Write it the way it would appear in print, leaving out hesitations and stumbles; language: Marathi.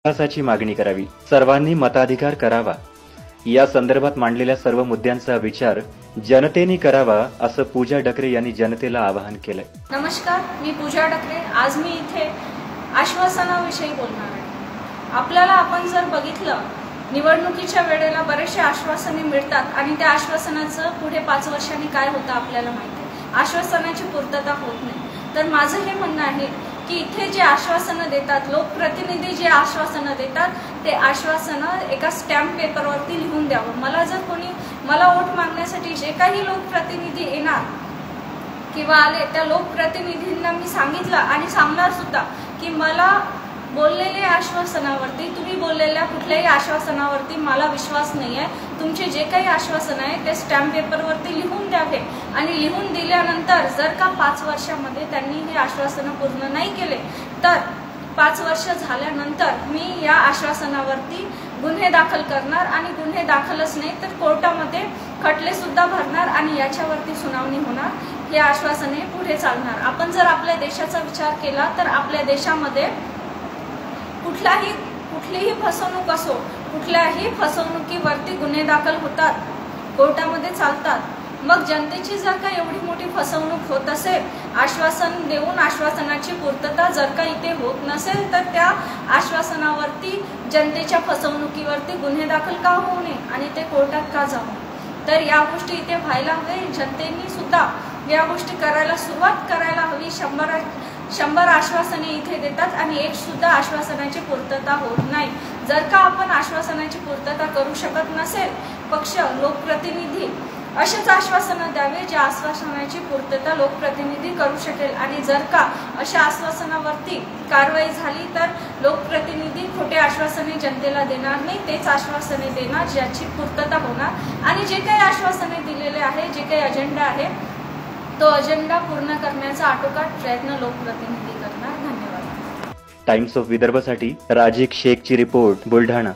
विकासाची मागणी करावी, सर्वांनी मताधिकार करावा, या संदर्भात मांडलेल्या सर्व मुद्द्यांचा विचार जनतेने करावा, असं पूजा डकरे यांनी जनतेला आवाहन केलंय. नमस्कार, मी पूजा डकरे. आज मी इथे आश्वासनाविषयी बोलणार आहे. आपल्याला आपण जर बघितलं, निवडणुकीच्या वेळेला बरेचसे आश्वासने मिळतात आणि त्या आश्वासनाचं पुढे 5 वर्षांनी काय होतं आपल्याला माहिती आहे. आश्वासनाची पूर्तता होत नाही. तर माझं हे म्हणणं आहे की इथे जे आश्वासनं देतात, लोकप्रतिनिधी जे आश्वासनं देतात, ते आश्वासनं एका स्टॅम्प पेपरवरती लिहून द्यावं. मला वोट मागण्यासाठी जे काही लोकप्रतिनिधी येणार किंवा आले, त्या लोकप्रतिनिधींना मी सांगितलं आणि सांगणार सुद्धा की मला बोललेल्या आश्वासनावरती, तुम्ही बोललेल्या कुठल्याही आश्वासनावरती मला विश्वास नाही आहे. तुमचे जे काही आश्वासन आहे ते स्टॅम्प पेपरवरती लिहून द्यावे आणि लिहून दिल्यानंतर जर का 5 वर्षामध्ये त्यांनी हे आश्वासनं पूर्ण नाही केले तर 5 वर्ष झाल्यानंतर मी या आश्वासनावरती गुन्हे दाखल करणार आणि गुन्हे दाखलच नाही तर कोर्टामध्ये खटले सुद्धा भरणार आणि याच्यावरती सुनावणी होणार. हे आश्वासने पुढे चालणार. आपण जर आपल्या देशाचा विचार केला तर आपल्या देशामध्ये कुठलीही फसवणूक असो, कुठल्याही फसवणुकीवरती गुन्हे दाखल होतात, कोर्टामध्ये चालतात. मग जनतेची जर का एवढी मोठी फसवणूक होत असेल, आश्वासन देऊन आश्वासनाची पूर्तता जर का इथे होत नसेल, तर त्या आश्वासनावरती जनतेच्या फसवणुकीवरती गुन्हे दाखल का होऊ नये आणि ते कोर्टात का जाऊ? तर या गोष्टी इथे व्हायला हवे. जनतेने सुद्धा या गोष्टी करायला सुरुवात करायला हवी. 100 आश्वासने इथे देतात आणि एक सुद्धा आश्वासनाची पूर्तता होत नाही. जर का आपण आश्वासनाची पूर्तता करू शकत नसेल, पक्ष, लोकप्रतिनिधी असेच आश्वासनं द्यावे ज्या आश्वासनाची पूर्तता लोकप्रतिनिधी करू शकेल. आणि जर का अशा आश्वासनावरती कारवाई झाली तर लोकप्रतिनिधी खोटे आश्वासने जनतेला देणार नाही, तेच आश्वासने देणार ज्याची पूर्तता होणार. आणि जे काही आश्वासने दिलेले आहे, जे काही अजेंडा आहे, तो अजेंडा पूर्ण करण्याचा आटोकाट प्रयत्न लोकप्रतिनिधी करणार. धन्यवाद. टाइम्स ऑफ विदर्भसाठी राजेश शेखची रिपोर्ट, बुलढाणा.